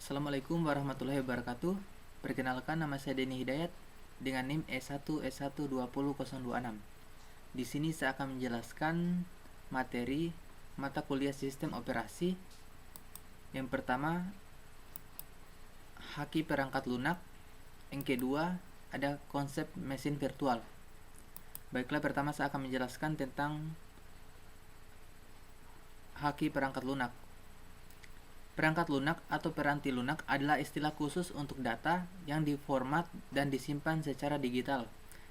Assalamualaikum warahmatullahi wabarakatuh. Perkenalkan, nama saya Denny Hidayat dengan NIM E1S120.026. Di sini saya akan menjelaskan materi mata kuliah sistem operasi. Yang pertama, haki perangkat lunak. Yang kedua, ada konsep mesin virtual. Baiklah, pertama saya akan menjelaskan tentang haki perangkat lunak. Perangkat lunak atau piranti lunak adalah istilah khusus untuk data yang diformat dan disimpan secara digital,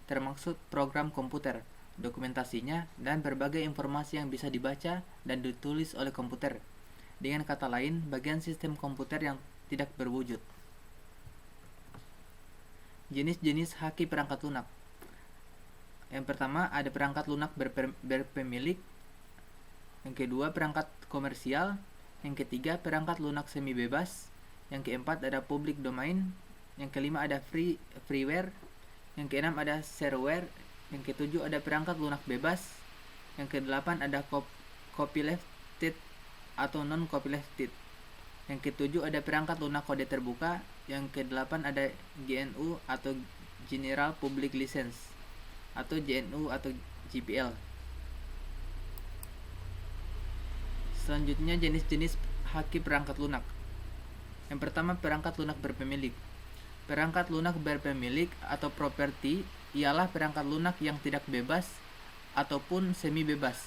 termasuk program komputer, dokumentasinya, dan berbagai informasi yang bisa dibaca dan ditulis oleh komputer. Dengan kata lain, bagian sistem komputer yang tidak berwujud. Jenis-jenis haki perangkat lunak. Yang pertama, ada perangkat lunak berpemilik. Yang kedua, perangkat komersial. Yang ketiga, perangkat lunak semi bebas. Yang keempat, ada public domain. Yang kelima, ada freeware. Yang keenam, ada shareware. Yang ketujuh, ada perangkat lunak bebas. Yang kedelapan, ada copylefted atau non copylefted. Yang ketujuh, ada perangkat lunak kode terbuka. Yang kedelapan, ada GNU atau General Public License atau GNU atau GPL. Selanjutnya, jenis-jenis haki perangkat lunak. Yang pertama, perangkat lunak berpemilik. Perangkat lunak berpemilik atau properti ialah perangkat lunak yang tidak bebas ataupun semi bebas.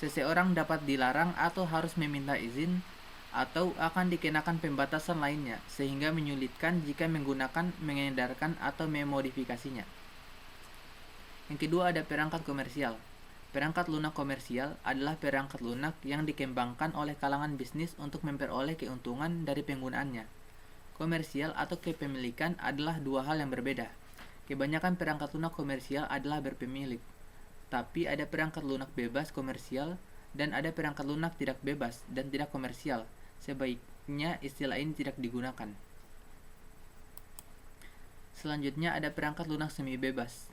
Seseorang dapat dilarang atau harus meminta izin atau akan dikenakan pembatasan lainnya sehingga menyulitkan jika menggunakan, mengedarkan atau memodifikasinya. Yang kedua, ada perangkat komersial. Perangkat lunak komersial adalah perangkat lunak yang dikembangkan oleh kalangan bisnis untuk memperoleh keuntungan dari penggunaannya. Komersial atau kepemilikan adalah dua hal yang berbeda. Kebanyakan perangkat lunak komersial adalah berpemilik, tapi ada perangkat lunak bebas komersial dan ada perangkat lunak tidak bebas dan tidak komersial. Sebaiknya istilah ini tidak digunakan. Selanjutnya, ada perangkat lunak semi bebas.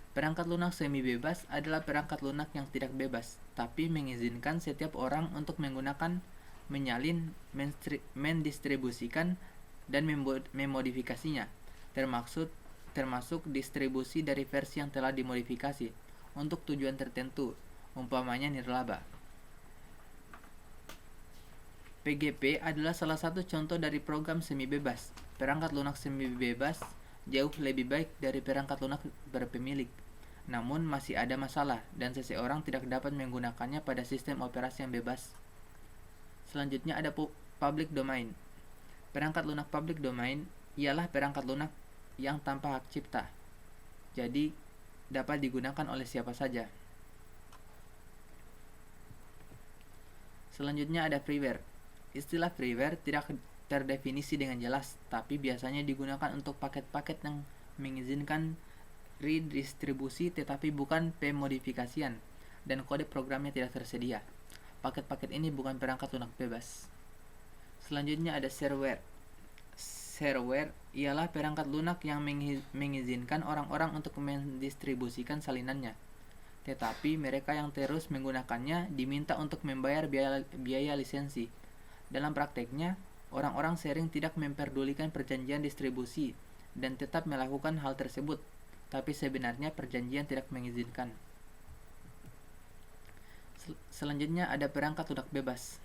Perangkat lunak semi bebas adalah perangkat lunak yang tidak bebas, tapi mengizinkan setiap orang untuk menggunakan, menyalin, mendistribusikan, dan memodifikasinya, termasuk distribusi dari versi yang telah dimodifikasi untuk tujuan tertentu, umpamanya nirlaba. PGP adalah salah satu contoh dari program semi bebas. Perangkat lunak semi bebas jauh lebih baik dari perangkat lunak berpemilik. Namun masih ada masalah dan seseorang tidak dapat menggunakannya pada sistem operasi yang bebas. Selanjutnya ada public domain. Perangkat lunak public domain ialah perangkat lunak yang tanpa hak cipta. Jadi dapat digunakan oleh siapa saja. Selanjutnya ada freeware. Istilah freeware tidak terdefinisi dengan jelas, tapi biasanya digunakan untuk paket-paket yang mengizinkan redistribusi tetapi bukan pemodifikasian dan kode programnya tidak tersedia. Paket-paket ini bukan perangkat lunak bebas. Selanjutnya ada shareware. Shareware ialah perangkat lunak yang mengizinkan orang-orang untuk mendistribusikan salinannya, tetapi mereka yang terus menggunakannya diminta untuk membayar biaya lisensi. Dalam prakteknya, orang-orang sharing tidak memperdulikan perjanjian distribusi dan tetap melakukan hal tersebut, tapi sebenarnya perjanjian tidak mengizinkan. Selanjutnya ada perangkat lunak bebas.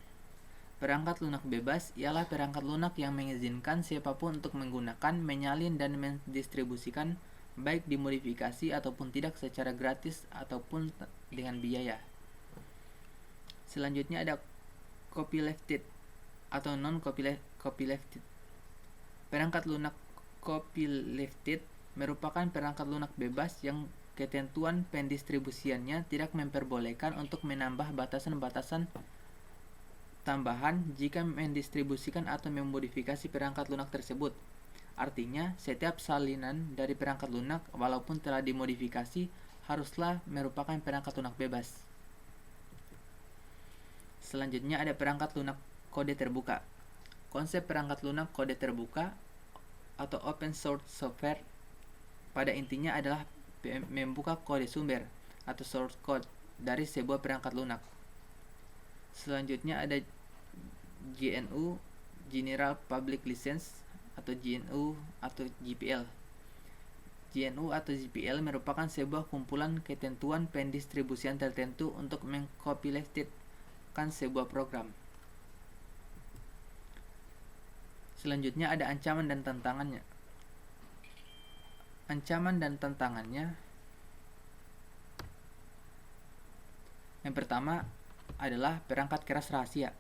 Perangkat lunak bebas ialah perangkat lunak yang mengizinkan siapapun untuk menggunakan, menyalin, dan mendistribusikan, baik dimodifikasi ataupun tidak, secara gratis ataupun dengan biaya. Selanjutnya ada copylefted atau non copylefted. Perangkat lunak copylefted merupakan perangkat lunak bebas yang ketentuan pendistribusiannya tidak memperbolehkan untuk menambah batasan-batasan tambahan jika mendistribusikan atau memodifikasi perangkat lunak tersebut. Artinya, setiap salinan dari perangkat lunak walaupun telah dimodifikasi haruslah merupakan perangkat lunak bebas. Selanjutnya ada perangkat lunak kode terbuka. Konsep perangkat lunak kode terbuka atau open source software pada intinya adalah membuka kode sumber atau source code dari sebuah perangkat lunak. Selanjutnya ada GNU, General Public License atau GNU atau GPL. GNU atau GPL merupakan sebuah kumpulan ketentuan pendistribusian tertentu untuk mengcopylastedkan sebuah program. Selanjutnya ada ancaman dan tantangannya. Ancaman dan tantangannya. Yang pertama adalah perangkat keras rahasia.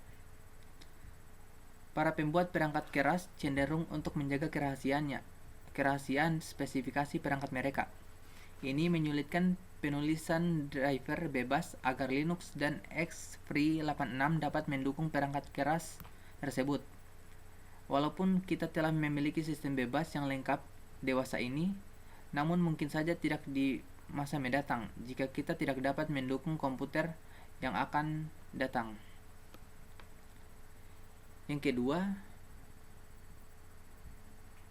Para pembuat perangkat keras cenderung untuk menjaga kerahasiaan spesifikasi perangkat mereka. Ini menyulitkan penulisan driver bebas agar Linux dan X-FREE86 dapat mendukung perangkat keras tersebut. Walaupun kita telah memiliki sistem bebas yang lengkap dewasa ini, namun mungkin saja tidak di masa mendatang jika kita tidak dapat mendukung komputer yang akan datang. Yang kedua,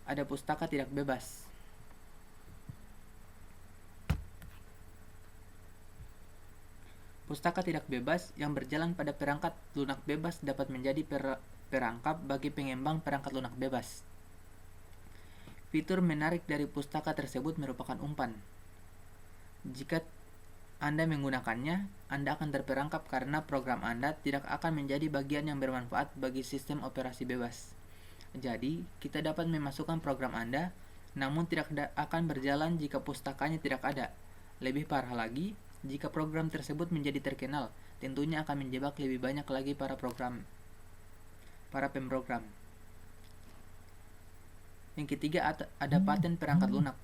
ada pustaka tidak bebas. Pustaka tidak bebas yang berjalan pada perangkat lunak bebas dapat menjadi perangkap bagi pengembang perangkat lunak bebas. Fitur menarik dari pustaka tersebut merupakan umpan. Jika Anda menggunakannya, Anda akan terperangkap karena program Anda tidak akan menjadi bagian yang bermanfaat bagi sistem operasi bebas. Jadi, kita dapat memasukkan program Anda, namun tidak akan berjalan jika pustakanya tidak ada. Lebih parah lagi, jika program tersebut menjadi terkenal, tentunya akan menjebak lebih banyak lagi para pemrogram. Yang ketiga, ada paten perangkat lunak.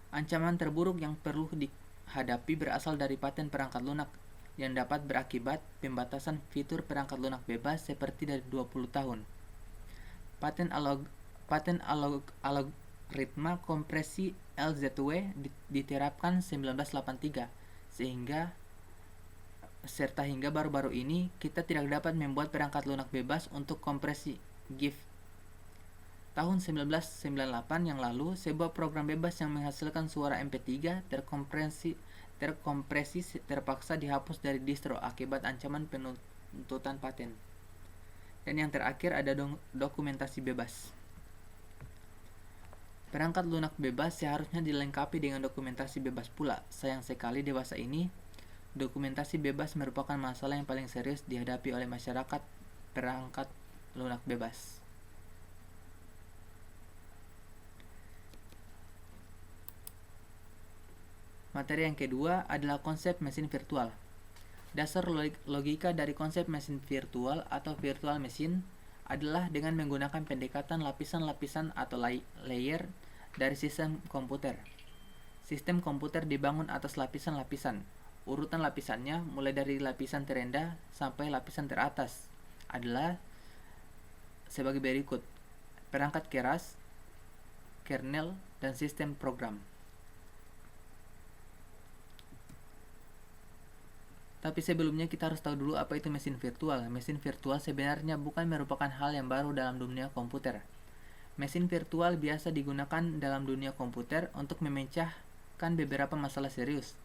Ancaman terburuk yang perlu dihadapi berasal dari paten perangkat lunak yang dapat berakibat pembatasan fitur perangkat lunak bebas seperti dari 20 tahun. Paten algoritma kompresi LZW diterapkan 1983 serta hingga baru-baru ini kita tidak dapat membuat perangkat lunak bebas untuk kompresi GIF. Tahun 1998 yang lalu, sebuah program bebas yang menghasilkan suara MP3 terkompresi terpaksa dihapus dari distro akibat ancaman penuntutan paten. Dan yang terakhir ada dokumentasi bebas. Perangkat lunak bebas seharusnya dilengkapi dengan dokumentasi bebas pula. Sayang sekali dewasa ini, dokumentasi bebas merupakan masalah yang paling serius dihadapi oleh masyarakat perangkat lunak bebas. Materi yang kedua adalah konsep mesin virtual. Dasar logika dari konsep mesin virtual atau virtual machine adalah dengan menggunakan pendekatan lapisan-lapisan atau layer dari sistem komputer. Sistem komputer dibangun atas lapisan-lapisan. Urutan lapisannya mulai dari lapisan terendah sampai lapisan teratas adalah sebagai berikut: perangkat keras, kernel, dan sistem program. Tapi sebelumnya kita harus tahu dulu apa itu mesin virtual. Mesin virtual sebenarnya bukan merupakan hal yang baru dalam dunia komputer. Mesin virtual biasa digunakan dalam dunia komputer untuk memecahkan beberapa masalah serius.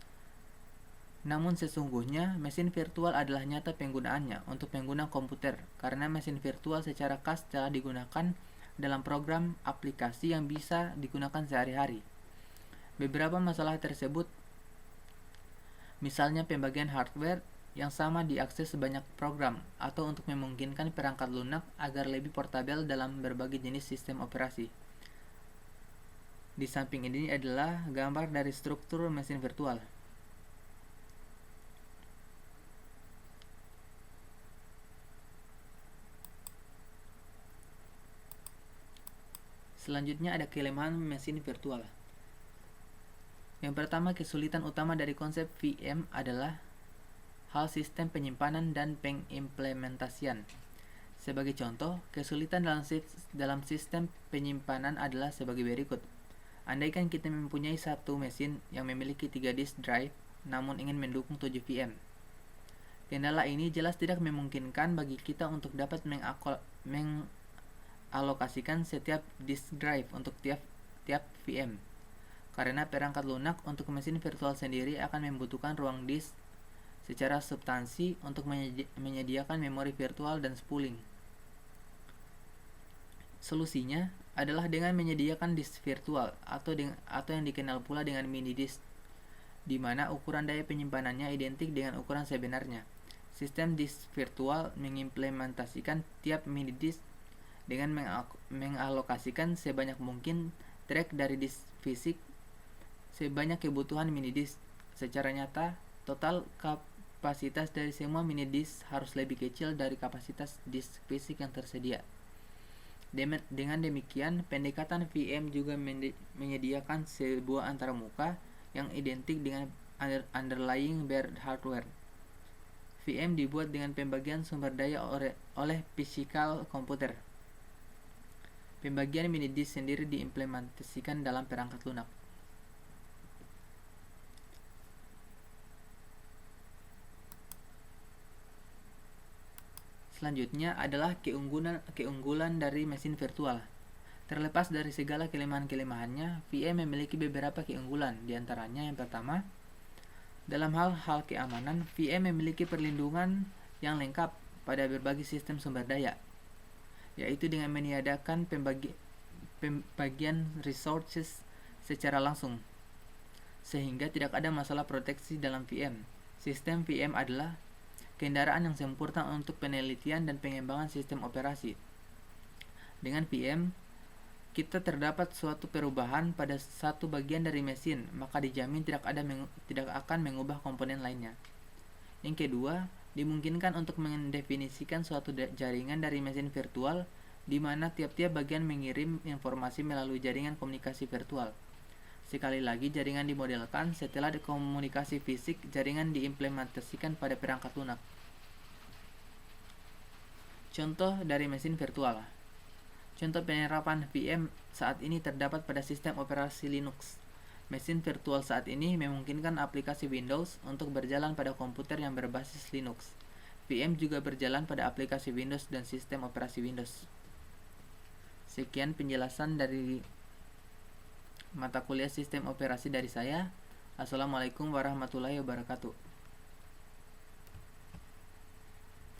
Namun sesungguhnya mesin virtual adalah nyata penggunaannya untuk pengguna komputer karena mesin virtual secara khas telah digunakan dalam program aplikasi yang bisa digunakan sehari-hari. Beberapa masalah tersebut, misalnya pembagian hardware yang sama diakses sebanyak program, atau untuk memungkinkan perangkat lunak agar lebih portabel dalam berbagai jenis sistem operasi. Di samping ini adalah gambar dari struktur mesin virtual. Selanjutnya ada kelemahan mesin virtual. Yang pertama, kesulitan utama dari konsep VM adalah hal sistem penyimpanan dan pengimplementasian. Sebagai contoh, kesulitan dalam sistem penyimpanan adalah sebagai berikut. Andaikan kita mempunyai satu mesin yang memiliki 3 disk drive, namun ingin mendukung 7 VM. Kendala ini jelas tidak memungkinkan bagi kita untuk dapat mengalokasikan setiap disk drive untuk tiap VM. Karena perangkat lunak untuk mesin virtual sendiri akan membutuhkan ruang disk secara substansi untuk menyediakan memori virtual dan spooling. Solusinya adalah dengan menyediakan disk virtual atau yang dikenal pula dengan mini disk, di mana ukuran daya penyimpanannya identik dengan ukuran sebenarnya. Sistem disk virtual mengimplementasikan tiap mini disk dengan mengalokasikan sebanyak mungkin track dari disk fisik sebanyak kebutuhan mini disk. Secara nyata, total kapasitas dari semua mini disk harus lebih kecil dari kapasitas disk fisik yang tersedia. Dengan demikian, pendekatan VM juga menyediakan sebuah antarmuka yang identik dengan underlying bare hardware. VM dibuat dengan pembagian sumber daya oleh physical computer. Pembagian mini disk sendiri diimplementasikan dalam perangkat lunak. Selanjutnya adalah keunggulan dari mesin virtual. Terlepas dari segala kelemahan-kelemahannya, VM memiliki beberapa keunggulan. Di antaranya yang pertama, dalam hal keamanan, VM memiliki perlindungan yang lengkap pada berbagai sistem sumber daya, yaitu dengan meniadakan pembagian resources secara langsung, sehingga tidak ada masalah proteksi dalam VM. Sistem VM adalah kendaraan yang sempurna untuk penelitian dan pengembangan sistem operasi. Dengan VM, kita terdapat suatu perubahan pada satu bagian dari mesin, maka dijamin tidak akan mengubah komponen lainnya. Yang kedua, dimungkinkan untuk mendefinisikan suatu jaringan dari mesin virtual di mana tiap-tiap bagian mengirim informasi melalui jaringan komunikasi virtual. Sekali lagi, jaringan dimodelkan setelah komunikasi fisik, jaringan diimplementasikan pada perangkat lunak. Contoh dari mesin virtual. Contoh penerapan VM saat ini terdapat pada sistem operasi Linux. Mesin virtual saat ini memungkinkan aplikasi Windows untuk berjalan pada komputer yang berbasis Linux. VM juga berjalan pada aplikasi Windows dan sistem operasi Windows. Sekian penjelasan dari mata kuliah sistem operasi dari saya. Assalamualaikum warahmatullahi wabarakatuh.